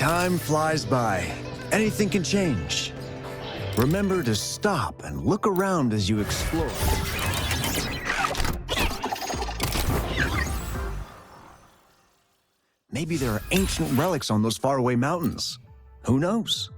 Time flies by. Anything can change. Remember to stop and look around as you explore. Maybe there are ancient relics on those faraway mountains. Who knows?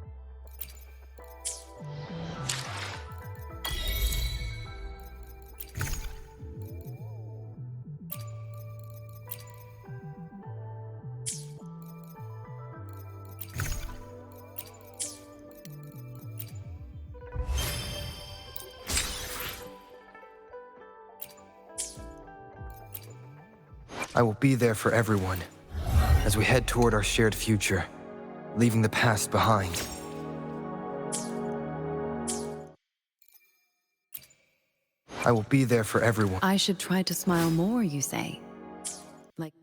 I will be there for everyone as we head toward our shared future, leaving the past behind. I will be there for everyone. I should try to smile more, you say? Like...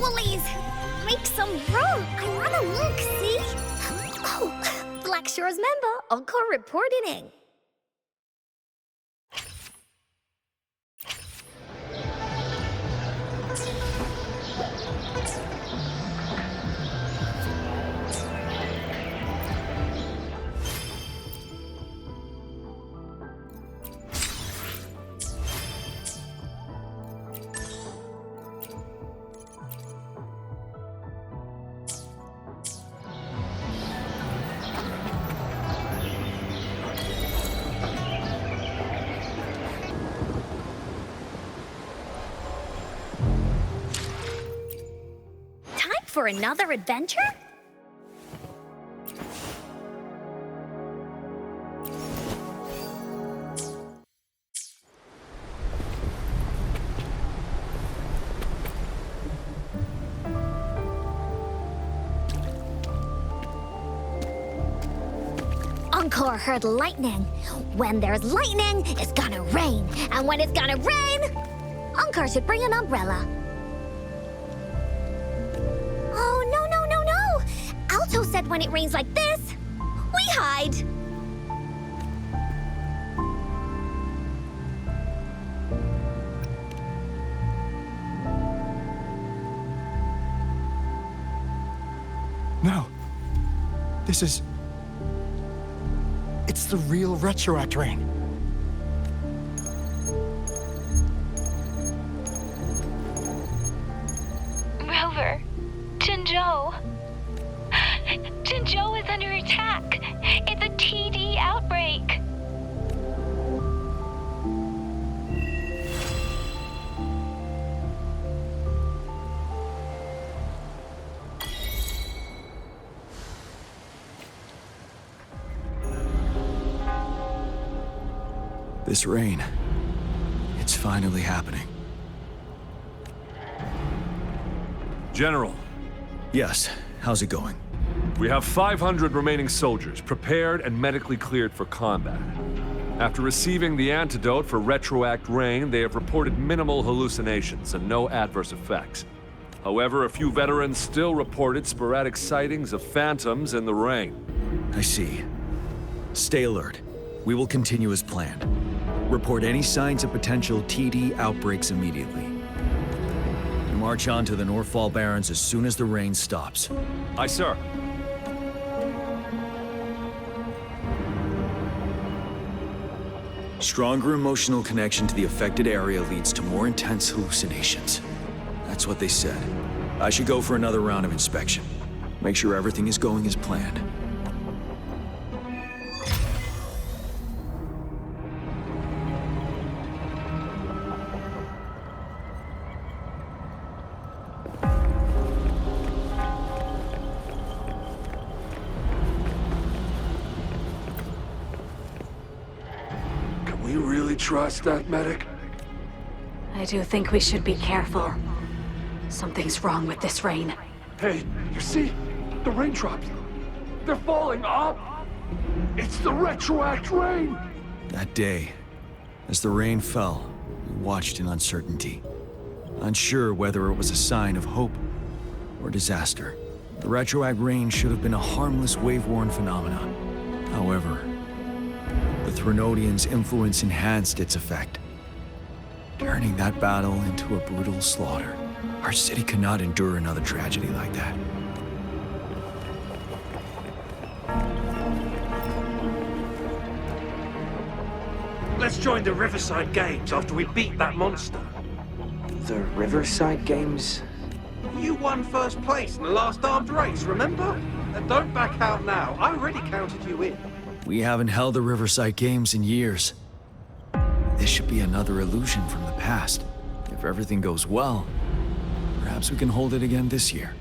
Please, make some room. I wanna look, see? Oh, Black Shore's member, Encore reporting in. For another adventure? Encore heard lightning. When there's lightning, it's gonna rain. And when it's gonna rain, Encore should bring an umbrella. Alto said when it rains like this, we hide. No. This is... It's the real Retroact rain. Rover, Jinzhou. Jinzhou is under attack. It's a TD outbreak. This rain, it's finally happening. General. Yes, how's it going? We have 500 remaining soldiers, prepared and medically cleared for combat. After receiving the antidote for Retroact Rain, they have reported minimal hallucinations and no adverse effects. However, a few veterans still reported sporadic sightings of phantoms in the rain. I see. Stay alert. We will continue as planned. Report any signs of potential TD outbreaks immediately. March on to the Northfall Barrens as soon as the rain stops. Aye, sir. Stronger emotional connection to the affected area leads to more intense hallucinations. That's what they said. I should go for another round of inspection. Make sure everything is going as planned. Trust that medic? I do think we should be careful. Something's wrong with this rain. Hey, you see? The raindrops. They're falling up. It's the retroact rain. That day, as the rain fell, we watched in uncertainty, unsure whether it was a sign of hope or disaster. The retroact rain should have been a harmless wave-worn phenomenon. However, the Threnodians' influence enhanced its effect, turning that battle into a brutal slaughter. Our city could not endure another tragedy like that. Let's join the Riverside Games after we beat that monster. The Riverside Games? You won first place in the last armed race, remember? And don't back out now. I already counted you in. We haven't held the Riverside Games in years. This should be another illusion from the past. If everything goes well, perhaps we can hold it again this year.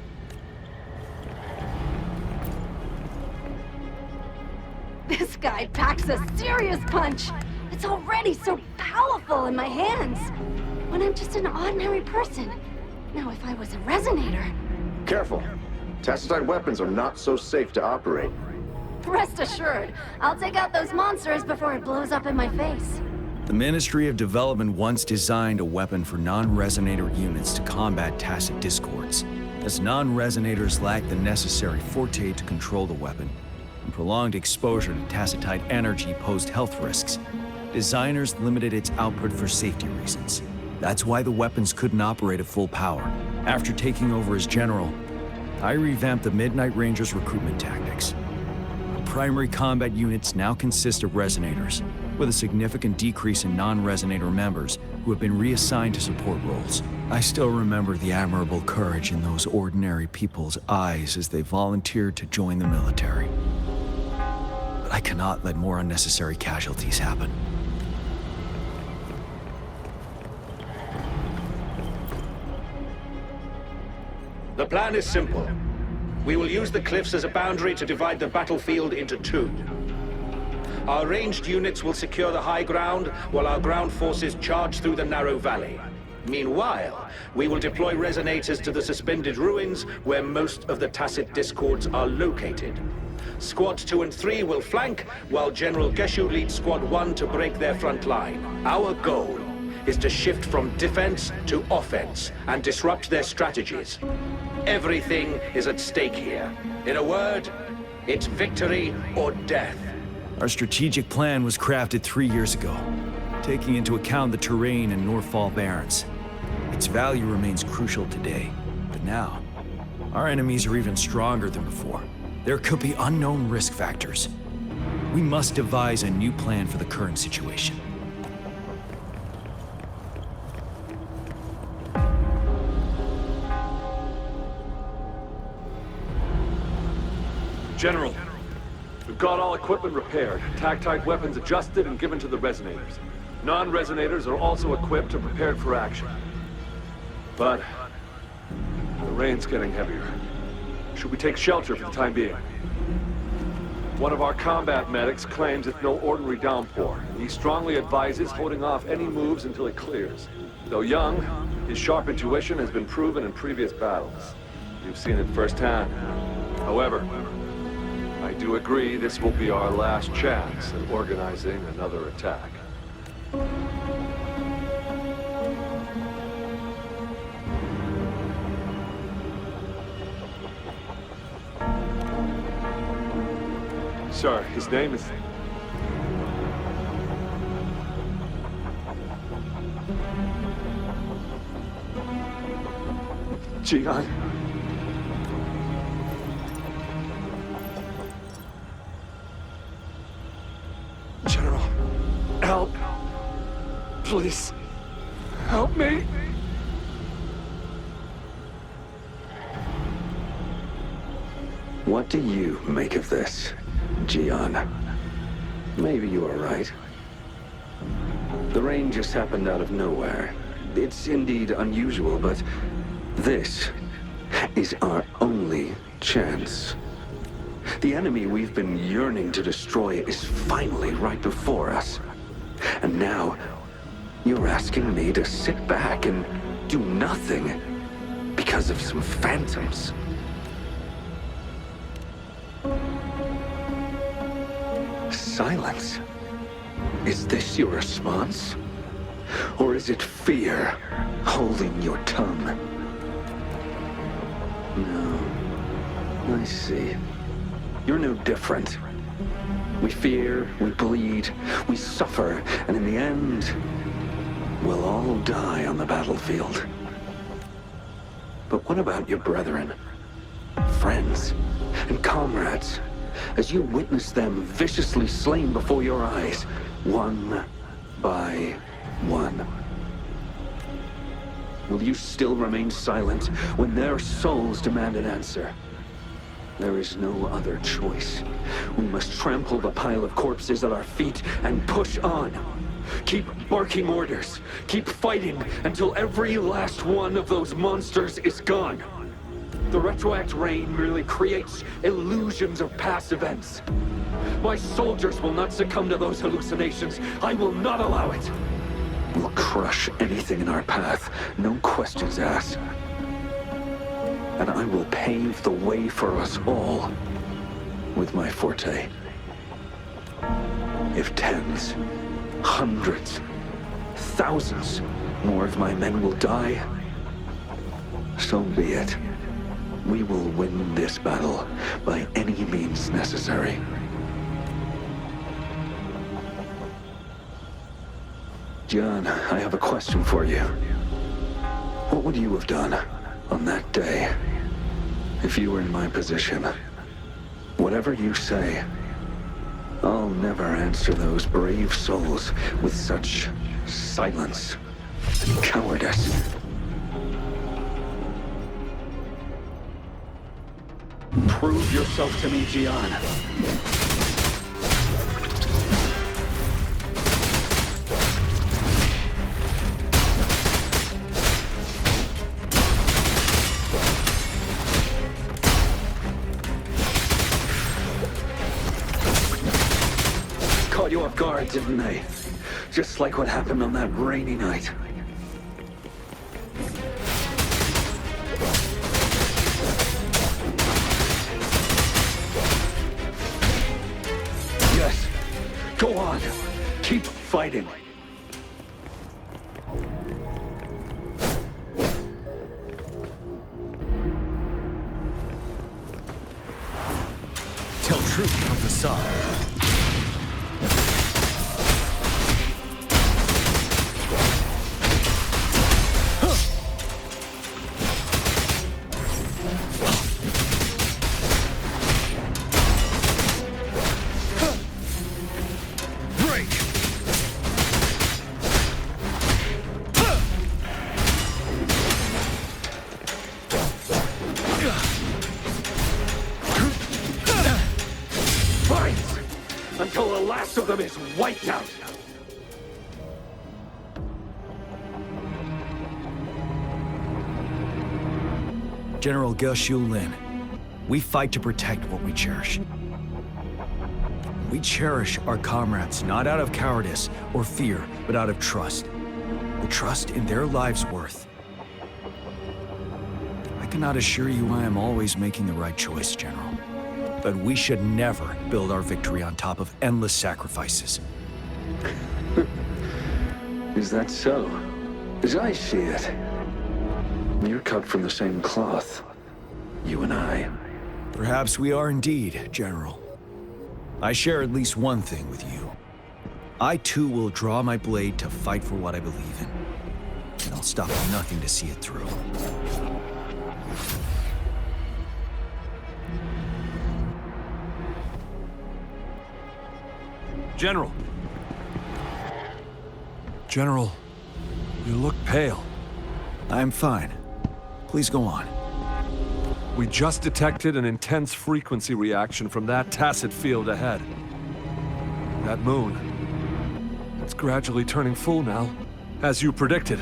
This guy packs a serious punch. It's already so powerful in my hands. When I'm just an ordinary person. Now, if I was a resonator... Careful. Tacitite weapons are not so safe to operate. Rest assured, I'll take out those monsters before it blows up in my face. The Ministry of Development once designed a weapon for non-resonator units to combat tacit discords. As non-resonators lack the necessary forte to control the weapon, and prolonged exposure to tacitite energy posed health risks, designers limited its output for safety reasons. That's why the weapons couldn't operate at full power. After taking over as general, I revamped the Midnight Rangers' recruitment tactics. Our primary combat units now consist of resonators, with a significant decrease in non-resonator members who have been reassigned to support roles. I still remember the admirable courage in those ordinary people's eyes as they volunteered to join the military. But I cannot let more unnecessary casualties happen. The plan is simple. We will use the cliffs as a boundary to divide the battlefield into two. Our ranged units will secure the high ground, while our ground forces charge through the narrow valley. Meanwhile, we will deploy resonators to the suspended ruins, where most of the tacit discords are located. Squads 2 and 3 will flank, while General Geshu leads Squad 1 to break their front line. Our goal is to shift from defense to offense and disrupt their strategies. Everything is at stake here. In a word, it's victory or death. Our strategic plan was crafted 3 years ago, taking into account the terrain in Northfall Barrens. Its value remains crucial today, but now, our enemies are even stronger than before. There could be unknown risk factors. We must devise a new plan for the current situation. General, we've got all equipment repaired, tactite weapons adjusted and given to the resonators. Non-resonators are also equipped and prepared for action. But the rain's getting heavier. Should we take shelter for the time being? One of our combat medics claims it's no ordinary downpour, and he strongly advises holding off any moves until it clears. Though young, his sharp intuition has been proven in previous battles. You've seen it firsthand. However, I do agree this will be our last chance at organizing another attack. Sir, his name is... Jian. General, help. Please, help me. What do you make of this, Jian? Maybe you are right. The rain just happened out of nowhere. It's indeed unusual, but this is our only chance. The enemy we've been yearning to destroy is finally right before us. And now, you're asking me to sit back and do nothing because of some phantoms. Silence? Is this your response? Or is it fear holding your tongue? No. I see. You're no different. We fear, we bleed, we suffer, and in the end, we'll all die on the battlefield. But what about your brethren, friends, and comrades, as you witness them viciously slain before your eyes, one by one? Will you still remain silent when their souls demand an answer? There is no other choice. We must trample the pile of corpses at our feet and push on. Keep barking orders. Keep fighting until every last one of those monsters is gone. The retroact rain merely creates illusions of past events. My soldiers will not succumb to those hallucinations. I will not allow it. We'll crush anything in our path, no questions asked. And I will pave the way for us all with my forte. If tens, hundreds, thousands more of my men will die, so be it. We will win this battle by any means necessary. John, I have a question for you. What would you have done on that day if you were in my position? Whatever you say, I'll never answer those brave souls with such silence and cowardice. Prove yourself to me, Gian. Caught you off guard, didn't they? Just like what happened on that rainy night. Yes. Go on. Keep fighting. Till truth comes aside. Until the last of them is wiped out! General Ge Xiulin, we fight to protect what we cherish. We cherish our comrades not out of cowardice or fear, but out of trust. The trust in their lives' worth. I cannot assure you I am always making the right choice, General. But we should never build our victory on top of endless sacrifices. Is that so? As I see it, you're cut from the same cloth. You and I. Perhaps we are indeed, General. I share at least one thing with you. I too will draw my blade to fight for what I believe in. And I'll stop at nothing to see it through. General. General, you look pale. I'm fine. Please go on. We just detected an intense frequency reaction from that tacit field ahead. That moon. It's gradually turning full now, as you predicted.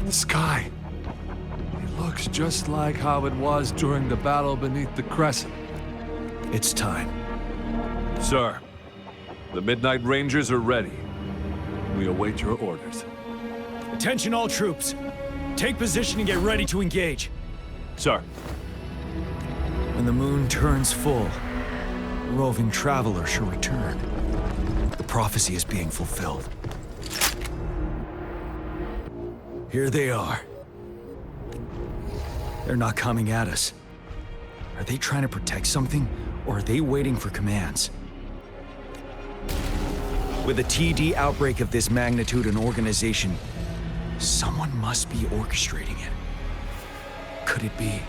The sky. It looks just like how it was during the battle beneath the crescent. It's time. Sir, the Midnight Rangers are ready. We await your orders. Attention all troops. Take position and get ready to engage. Sir. When the moon turns full, the roving traveler shall return. prophecy is being fulfilled. Here they are. They're not coming at us. Are they trying to protect something, or are they waiting for commands? With a TD outbreak of this magnitude and organization, someone must be orchestrating it. Could it be?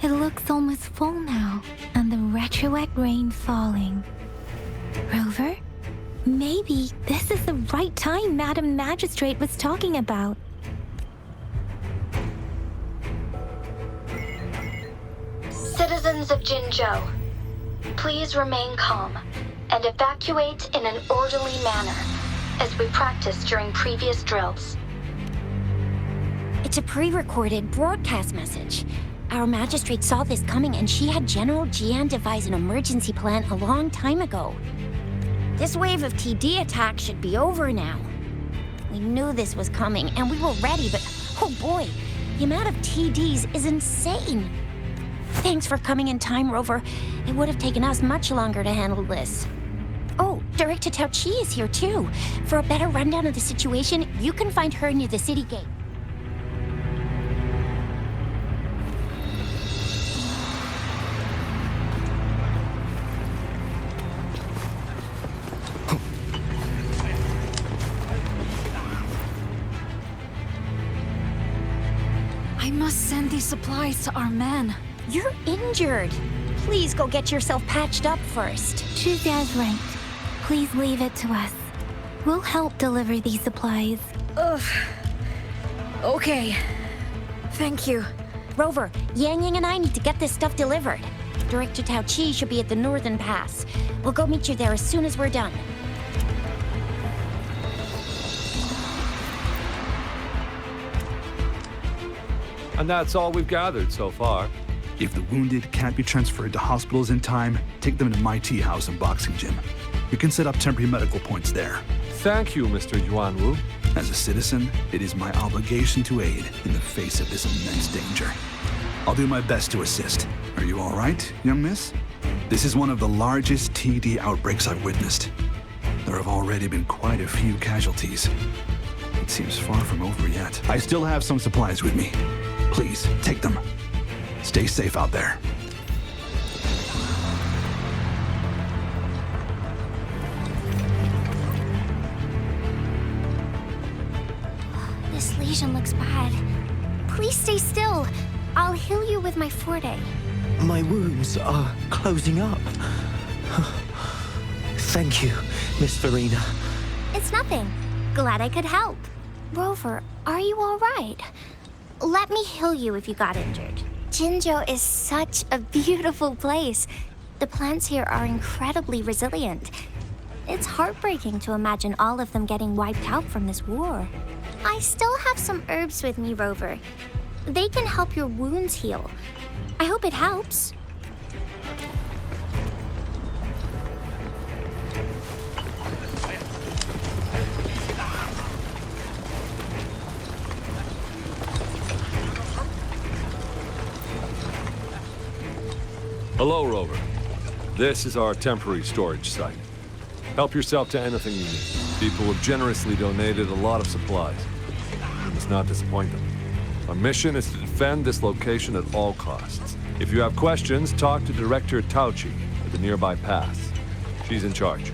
It looks almost full now, and the retroact rain falling. Rover? Maybe this is the right time Madam Magistrate was talking about. Citizens of Jinzhou, please remain calm and evacuate in an orderly manner, as we practiced during previous drills. It's a pre-recorded broadcast message. Our magistrate saw this coming and she had General Jian devise an emergency plan a long time ago. This wave of TD attacks should be over now. We knew this was coming and we were ready, but oh boy, the amount of TDs is insane. Thanks for coming in time, Rover. It would have taken us much longer to handle this. Oh, Director Tao Chi is here too. For a better rundown of the situation, you can find her near the city gate. I must send these supplies to our men. You're injured. Please go get yourself patched up first. Zhuzia's right. Please leave it to us. We'll help deliver these supplies. Ugh. Okay. Thank you. Rover, Yang Yang and I need to get this stuff delivered. Director Tao Chi should be at the Northern Pass. We'll go meet you there as soon as we're done. And that's all we've gathered so far. If the wounded can't be transferred to hospitals in time, take them to my tea house and boxing gym. We can set up temporary medical points there. Thank you, Mr. Yuanwu. As a citizen, it is my obligation to aid in the face of this immense danger. I'll do my best to assist. Are you all right, young miss? This is one of the largest TD outbreaks I've witnessed. There have already been quite a few casualties. It seems far from over yet. I still have some supplies with me. Please, take them. Stay safe out there. This lesion looks bad. Please stay still. I'll heal you with my Forte. My wounds are closing up. Thank you, Miss Farina. It's nothing. Glad I could help. Rover, are you all right? Let me heal you if you got injured. Jinzhou is such a beautiful place. The plants here are incredibly resilient. It's heartbreaking to imagine all of them getting wiped out from this war. I still have some herbs with me, Rover. They can help your wounds heal. I hope it helps. Hello, Rover. This is our temporary storage site. Help yourself to anything you need. People have generously donated a lot of supplies. You must not disappoint them. Our mission is to defend this location at all costs. If you have questions, talk to Director Tauchi at the nearby pass. She's in charge.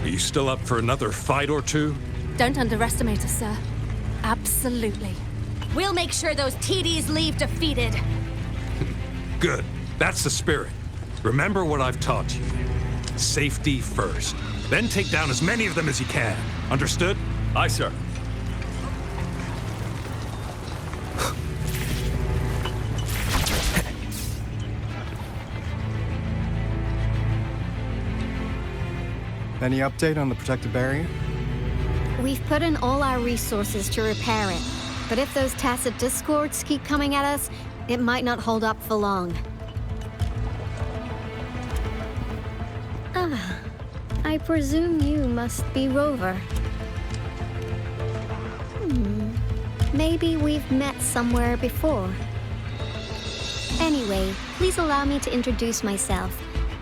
Are you still up for another fight or two? Don't underestimate us, sir. Absolutely. We'll make sure those TDs leave defeated. Good. That's the spirit. Remember what I've taught you. Safety first. Then take down as many of them as you can. Understood? Aye, sir. Any update on the protective barrier? We've put in all our resources to repair it. But if those tacit discords keep coming at us, it might not hold up for long. Ah, I presume you must be Rover. Maybe we've met somewhere before. Anyway, please allow me to introduce myself.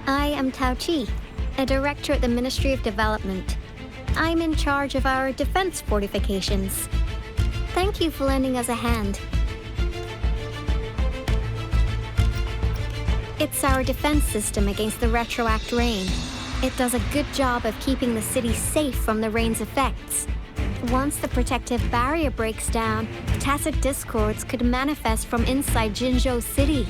I am Tauchi, a director at the Ministry of Development. I'm in charge of our defense fortifications. Thank you for lending us a hand. It's our defense system against the retroact rain. It does a good job of keeping the city safe from the rain's effects. Once the protective barrier breaks down, tacit discords could manifest from inside Jinzhou City.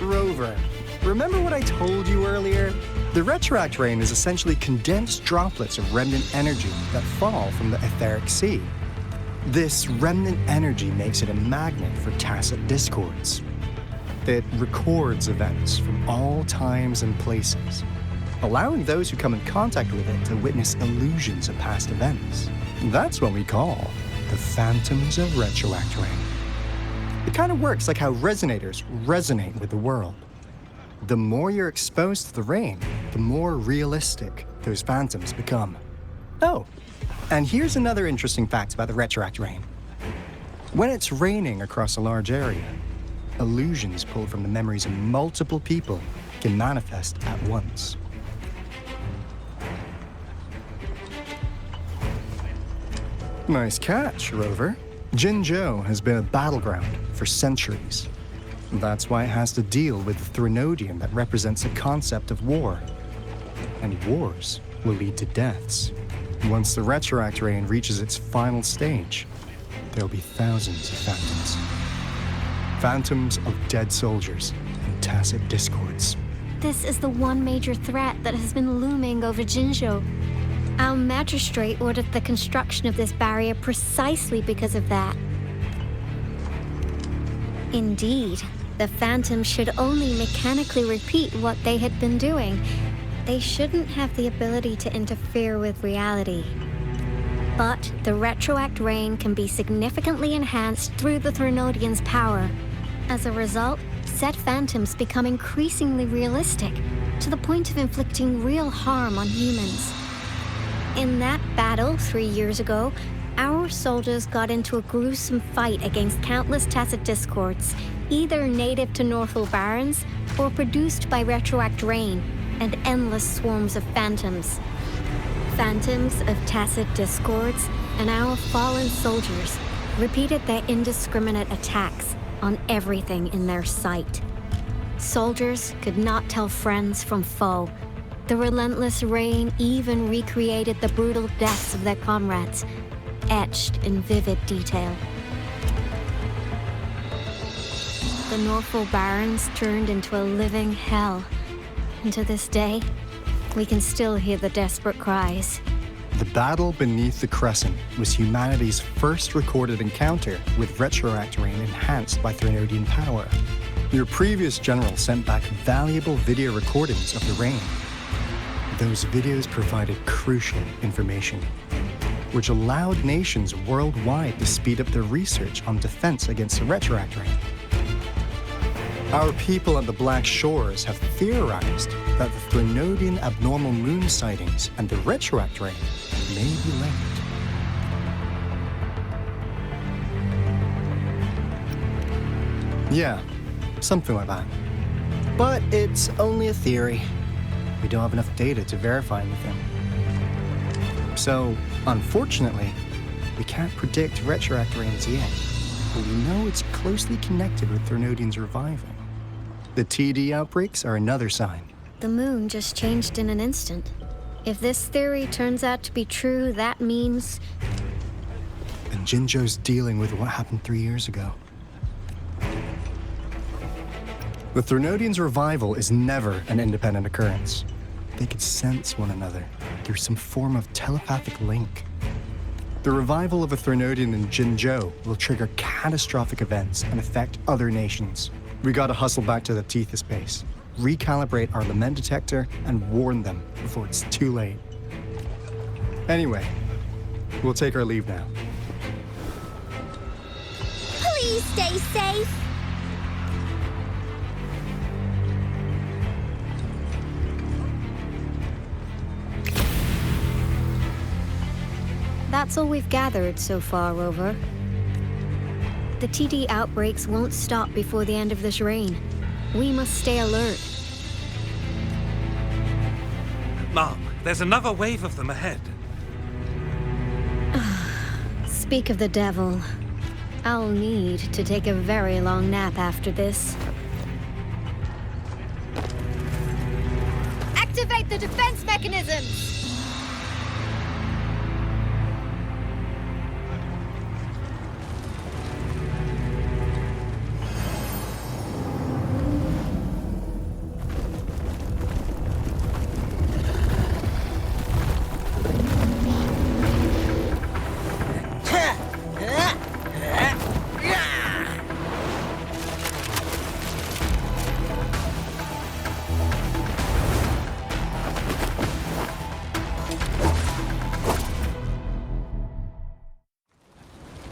Rover, remember what I told you earlier? The retroact rain is essentially condensed droplets of remnant energy that fall from the etheric sea. This remnant energy makes it a magnet for tacit discords. It records events from all times and places, allowing those who come in contact with it to witness illusions of past events. That's what we call the phantoms of retroact rain. It kind of works like how resonators resonate with the world. The more you're exposed to the rain, the more realistic those phantoms become. Oh, and here's another interesting fact about the retroact rain. When it's raining across a large area, illusions pulled from the memories of multiple people can manifest at once. Nice catch, Rover. Jinzhou has been a battleground for centuries. That's why it has to deal with the Threnodian that represents the concept of war. And wars will lead to deaths. Once the retroact rain reaches its final stage, there'll be thousands of phantoms. Phantoms of dead soldiers and tacit discords. This is the one major threat that has been looming over Jinzhou. Our magistrate ordered the construction of this barrier precisely because of that. Indeed, the phantoms should only mechanically repeat what they had been doing. They shouldn't have the ability to interfere with reality. But the retroact rain can be significantly enhanced through the Threnodian's power. As a result, said phantoms become increasingly realistic, to the point of inflicting real harm on humans. In that battle 3 years ago, our soldiers got into a gruesome fight against countless tacit discords, either native to Northwall Barrens or produced by retroact rain and endless swarms of phantoms. Phantoms of tacit discords and our fallen soldiers repeated their indiscriminate attacks on everything in their sight. Soldiers could not tell friends from foe. The relentless rain even recreated the brutal deaths of their comrades, etched in vivid detail. The Northwall Barrens turned into a living hell, and to this day, we can still hear the desperate cries. The battle beneath the Crescent was humanity's first recorded encounter with retroact rain enhanced by Threnodian power. Your previous general sent back valuable video recordings of the rain. Those videos provided crucial information, which allowed nations worldwide to speed up their research on defense against the retroact rain. Our people at the Black Shores have theorized that the Threnodian abnormal moon sightings and the retroact rain may be linked. Yeah, something like that. But it's only a theory. We don't have enough data to verify anything. So, unfortunately, we can't predict retroact rains yet, but we know it's closely connected with Thernodian's reviving. The TD outbreaks are another sign. The moon just changed in an instant. If this theory turns out to be true, that means... And Jinzhou's dealing with what happened 3 years ago. The Thernodian's revival is never an independent occurrence. They could sense one another through some form of telepathic link. The revival of a Thernodian in Jinzhou will trigger catastrophic events and affect other nations. We gotta hustle back to the Tethys base, recalibrate our lament detector, and warn them before it's too late. Anyway, we'll take our leave now. Please stay safe. That's all we've gathered so far, Rover. The TD outbreaks won't stop before the end of this reign. We must stay alert. Mom, there's another wave of them ahead. Speak of the devil. I'll need to take a very long nap after this. Activate the defense mechanisms!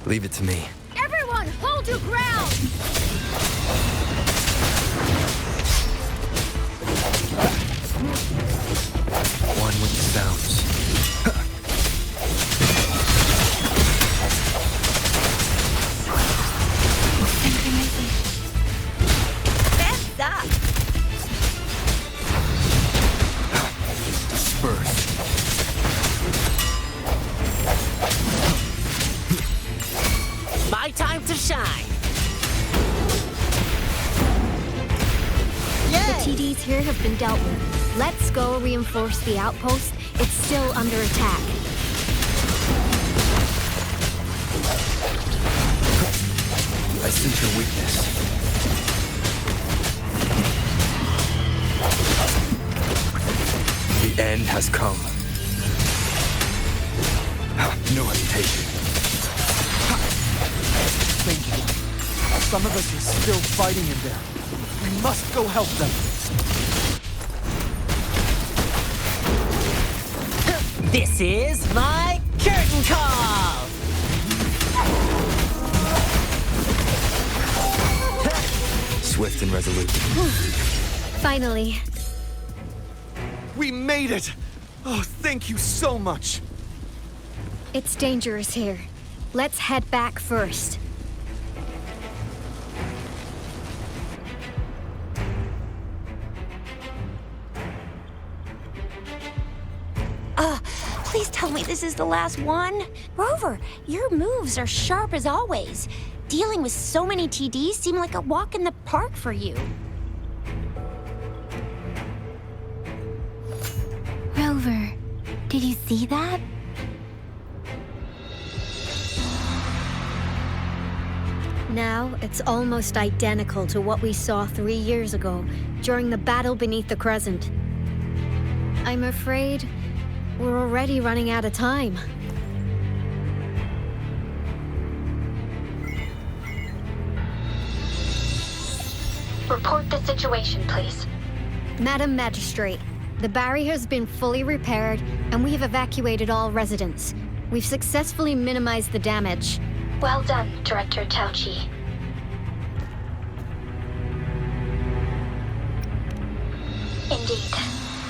Leave it to me. Everyone, hold your ground! One with the sounds. Fence up! Disperse. My time to shine. The TDs here have been dealt with. Let's go reinforce the outpost. It's still under attack. I sense your weakness. The end has come. No hesitation. Thank you. Some of us are still fighting in there. We must go help them. This is my curtain call! Swift and resolute. Finally. We made it! Oh, thank you so much. It's dangerous here. Let's head back first. Please tell me this is the last one. Rover, your moves are sharp as always. Dealing with so many TDs seem like a walk in the park for you. Rover, did you see that? Now, it's almost identical to what we saw 3 years ago, during the battle beneath the Crescent. I'm afraid we're already running out of time. Report the situation, please. Madam Magistrate, the barrier has been fully repaired, and we have evacuated all residents. We've successfully minimized the damage. Well done, Director Tauchi. Indeed.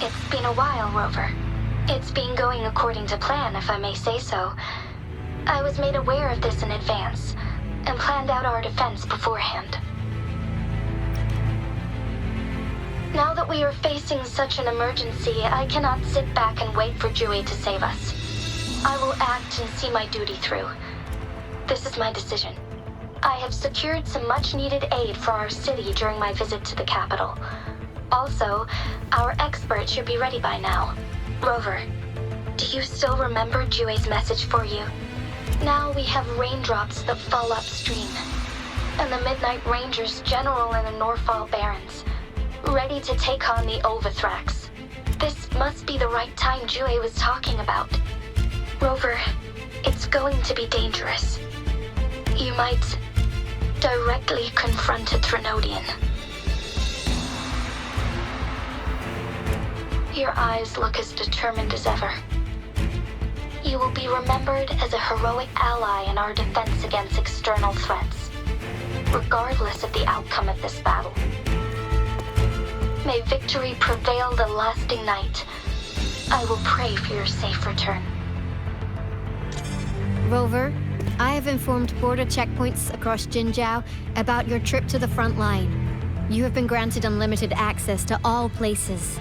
It's been a while, Rover. It's been going according to plan, if I may say so. I was made aware of this in advance, and planned out our defense beforehand. Now that we are facing such an emergency, I cannot sit back and wait for Jue to save us. I will act and see my duty through. This is my decision. I have secured some much-needed aid for our city during my visit to the capital. Also, our expert should be ready by now. Rover, do you still remember Jue's message for you? Now we have raindrops that fall upstream, and the Midnight Rangers general in the Norfall Barrens, ready to take on the Overthrax. This must be the right time Jue was talking about. Rover, it's going to be dangerous. You might directly confront a Trinodian. Your eyes look as determined as ever. You will be remembered as a heroic ally in our defense against external threats, regardless of the outcome of this battle. May victory prevail the lasting night. I will pray for your safe return. Rover, I have informed border checkpoints across Jinzhou about your trip to the front line. You have been granted unlimited access to all places.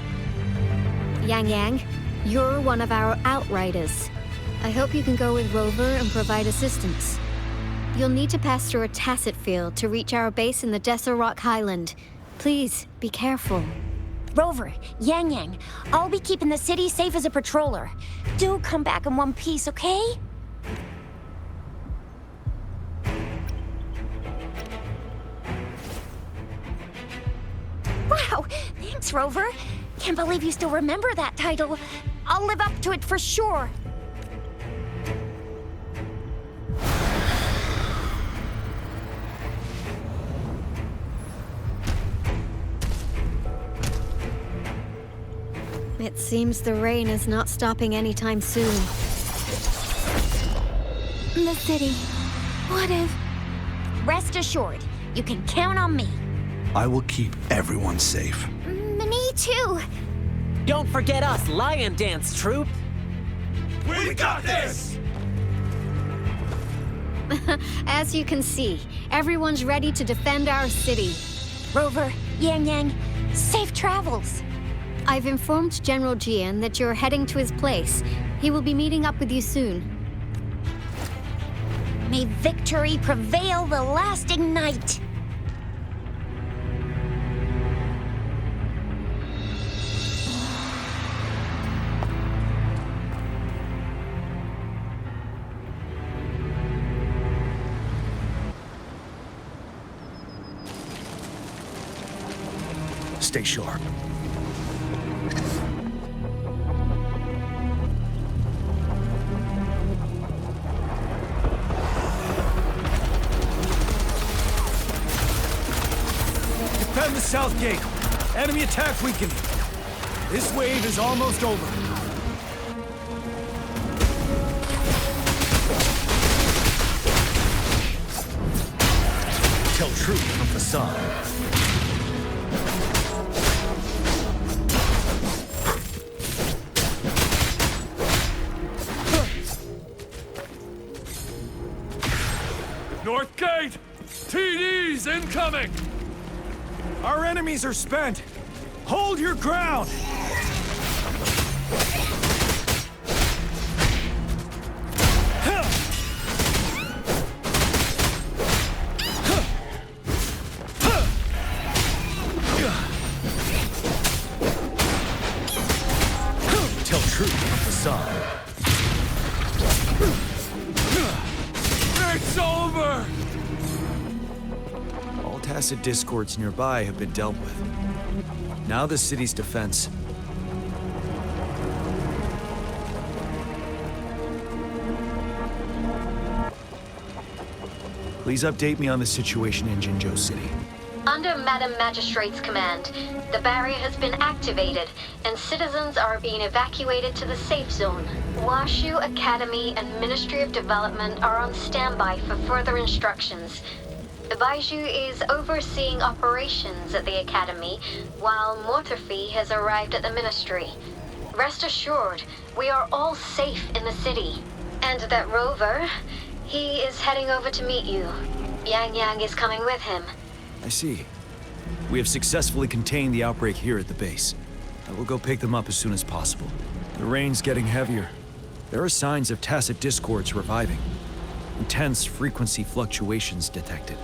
Yang Yang, you're one of our outriders. I hope you can go with Rover and provide assistance. You'll need to pass through a tacit field to reach our base in the Desert Rock Highland. Please, be careful. Rover, Yang Yang, I'll be keeping the city safe as a patroller. Do come back in one piece, okay? Wow, thanks, Rover. Can't believe you still remember that title. I'll live up to it for sure. It seems the rain is not stopping anytime soon. The city. What if... Rest assured, you can count on me. I will keep everyone safe. Me too. Don't forget us, Lion Dance Troop. We got this! As you can see, everyone's ready to defend our city. Rover, Yang Yang, safe travels. I've informed General Jian that you're heading to his place. He will be meeting up with you soon. May victory prevail the lasting night. Stay sharp. Defend the south gate. Enemy attack weakening. This wave is almost over. Tell truth from facade. North Gate! TD's incoming! Our enemies are spent. Hold your ground! Tell truth from facade. It's over! All tacit discords nearby have been dealt with. Now the city's defense. Please update me on the situation in Jinzhou City. Under Madam Magistrate's command, the barrier has been activated, and citizens are being evacuated to the safe zone. Washu Academy and Ministry of Development are on standby for further instructions. Baiju is overseeing operations at the Academy, while Mortarfi has arrived at the Ministry. Rest assured, we are all safe in the city. And that Rover, he is heading over to meet you. Yang Yang is coming with him. I see. We have successfully contained the outbreak here at the base. I will go pick them up as soon as possible. The rain's getting heavier. There are signs of tacit discords reviving. Intense frequency fluctuations detected.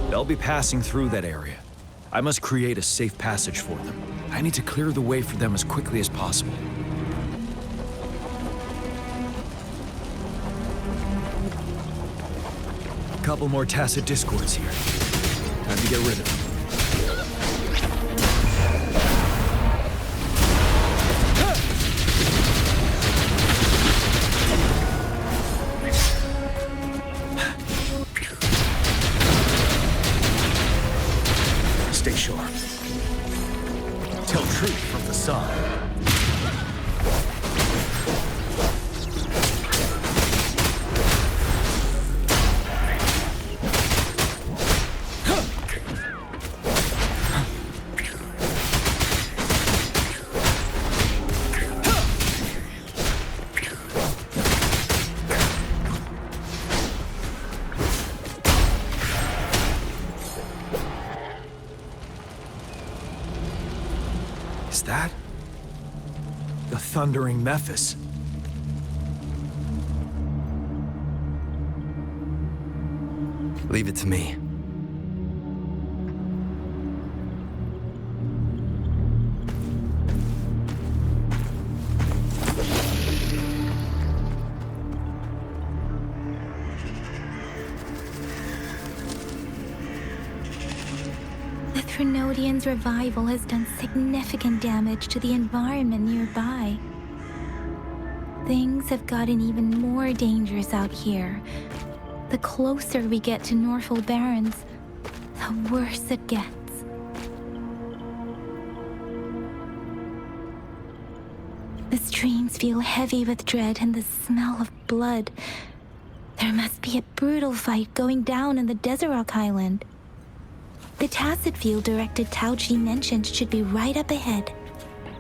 They'll be passing through that area. I must create a safe passage for them. I need to clear the way for them as quickly as possible. A couple more tacit discords here. Time to get rid of them. Stay sharp. Tell truth from the side. Is that the Thundering Mephis? Leave it to me. The Threnodian's revival has done significant damage to the environment nearby. Things have gotten even more dangerous out here. The closer we get to Norfall Barrens, the worse it gets. The streams feel heavy with dread and the smell of blood. There must be a brutal fight going down in the Desert Island. The tacit field director Tauchi mentioned should be right up ahead.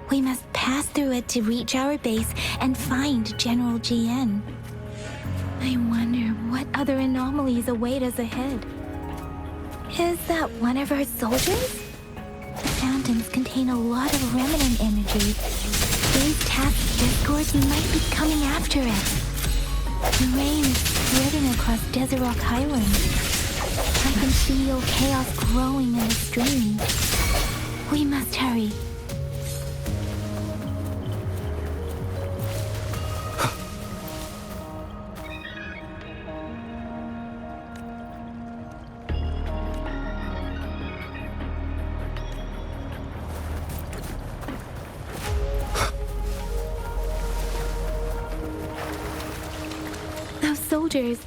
We must pass through it to reach our base and find General GN. I wonder what other anomalies await us ahead. Is that one of our soldiers? The phantoms contain a lot of remnant energy. These tacit discords might be coming after it. The rain is spreading across Desert Rock Island. I can feel chaos growing in the stream. We must hurry. Those soldiers,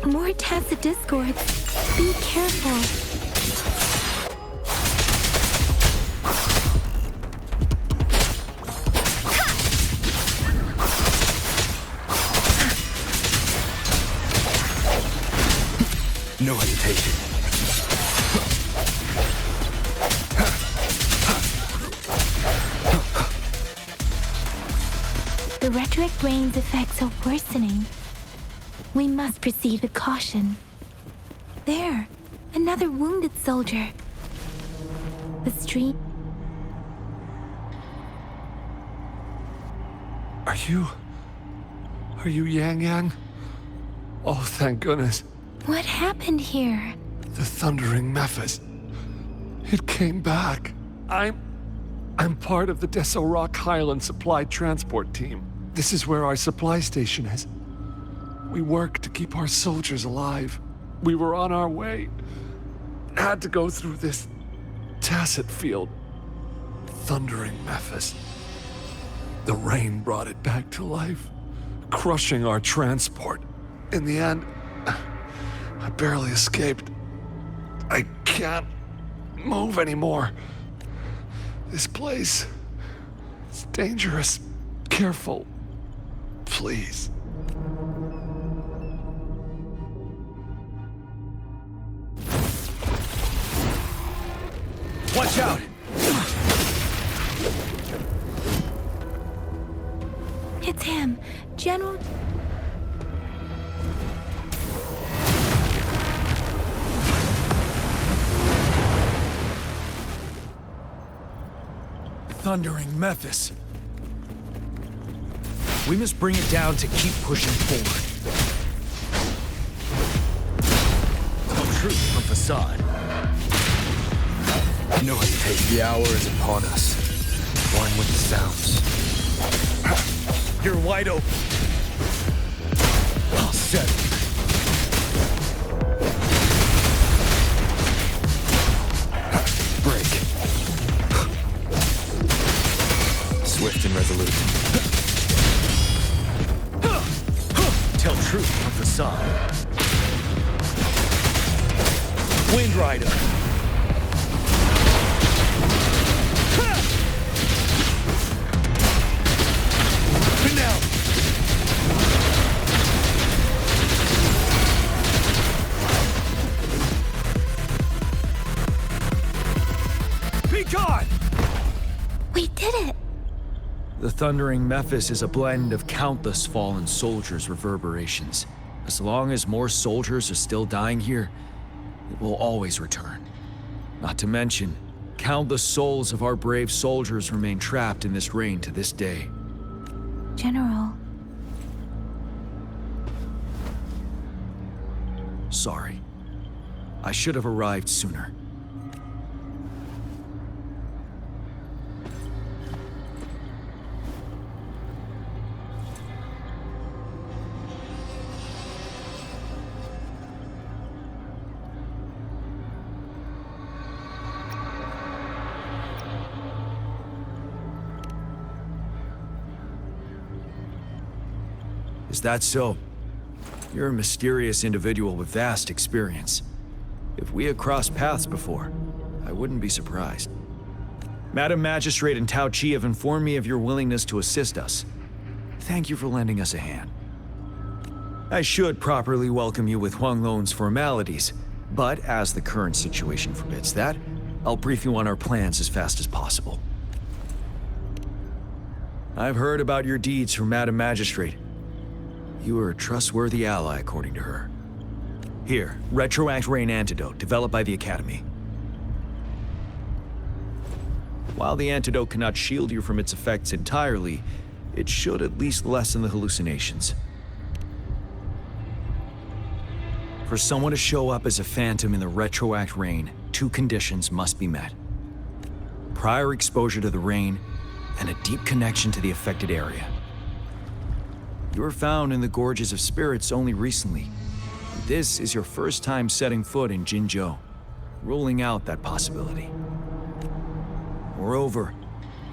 more tacit discords. Be careful. No hesitation. The retroact rain's effects are worsening. We must proceed with caution. There, another wounded soldier. The street. Are you Yang Yang? Oh, thank goodness. What happened here? The Thundering Mephis. It came back. I'm part of the Deso Rock Highland Supply Transport Team. This is where our supply station is. We work to keep our soldiers alive. We were on our way. Had to go through this tacit field. Thundering Mephis. The rain brought it back to life, crushing our transport. In the end, I barely escaped. I can't move anymore. This place is dangerous. Careful, please. Watch out! It's him, General... thundering Mephis. We must bring it down to keep pushing forward. Tell truth from facade. No hesitation. The hour is upon us. One with the sounds. You're wide open. All set. Break. Swift and resolute. Tell truth from facade. Wind Rider. Now. Be gone! We did it! The thundering Mephis is a blend of countless fallen soldiers' reverberations. As long as more soldiers are still dying here, it will always return. Not to mention, countless souls of our brave soldiers remain trapped in this rain to this day. General. Sorry. I should have arrived sooner. Is that so? You're a mysterious individual with vast experience. If we had crossed paths before, I wouldn't be surprised. Madam Magistrate and Tao Chi have informed me of your willingness to assist us. Thank you for lending us a hand. I should properly welcome you with Huang Lon's formalities, but as the current situation forbids that, I'll brief you on our plans as fast as possible. I've heard about your deeds from Madam Magistrate. You are a trustworthy ally, according to her. Here, Retroact Rain Antidote, developed by the Academy. While the antidote cannot shield you from its effects entirely, it should at least lessen the hallucinations. For someone to show up as a phantom in the Retroact Rain, 2 conditions must be met. Prior exposure to the rain, and a deep connection to the affected area. You were found in the Gorges of Spirits only recently. This is your first time setting foot in Jinzhou, ruling out that possibility. Moreover,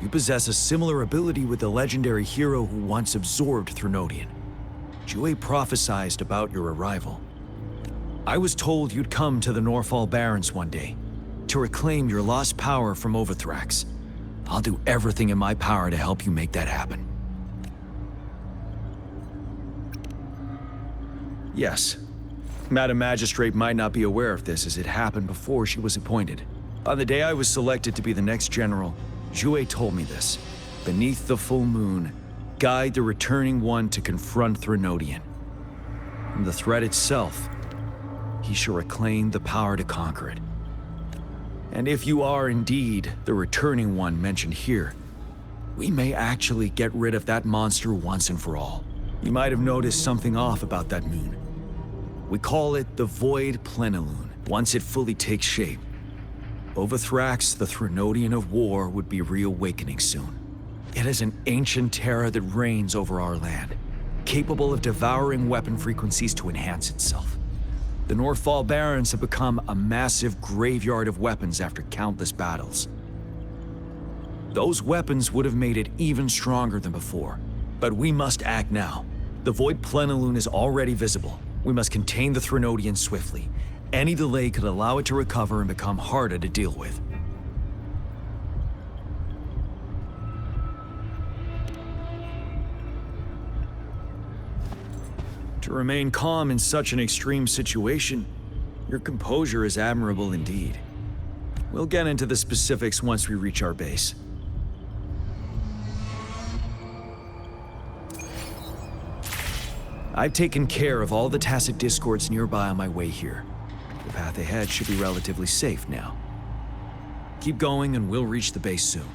you possess a similar ability with the legendary hero who once absorbed Threnodian. Jue prophesied about your arrival. I was told you'd come to the Norfall Barrens one day, to reclaim your lost power from Overthrax. I'll do everything in my power to help you make that happen. Yes. Madam Magistrate might not be aware of this as it happened before she was appointed. On the day I was selected to be the next general, Jue told me this. Beneath the full moon, guide the returning one to confront Threnodian. From the threat itself, he shall reclaim the power to conquer it. And if you are indeed the returning one mentioned here, we may actually get rid of that monster once and for all. You might have noticed something off about that moon. We call it the Void Plenilune. Once it fully takes shape, Overthrax, the Threnodian of War, would be reawakening soon. It is an ancient terror that reigns over our land, capable of devouring weapon frequencies to enhance itself. The Norfall Barrens have become a massive graveyard of weapons after countless battles. Those weapons would have made it even stronger than before, but we must act now. The Void Plenilune is already visible. We must contain the Threnodian swiftly. Any delay could allow it to recover and become harder to deal with. To remain calm in such an extreme situation, your composure is admirable indeed. We'll get into the specifics once we reach our base. I've taken care of all the tacit discords nearby on my way here. The path ahead should be relatively safe now. Keep going and we'll reach the base soon.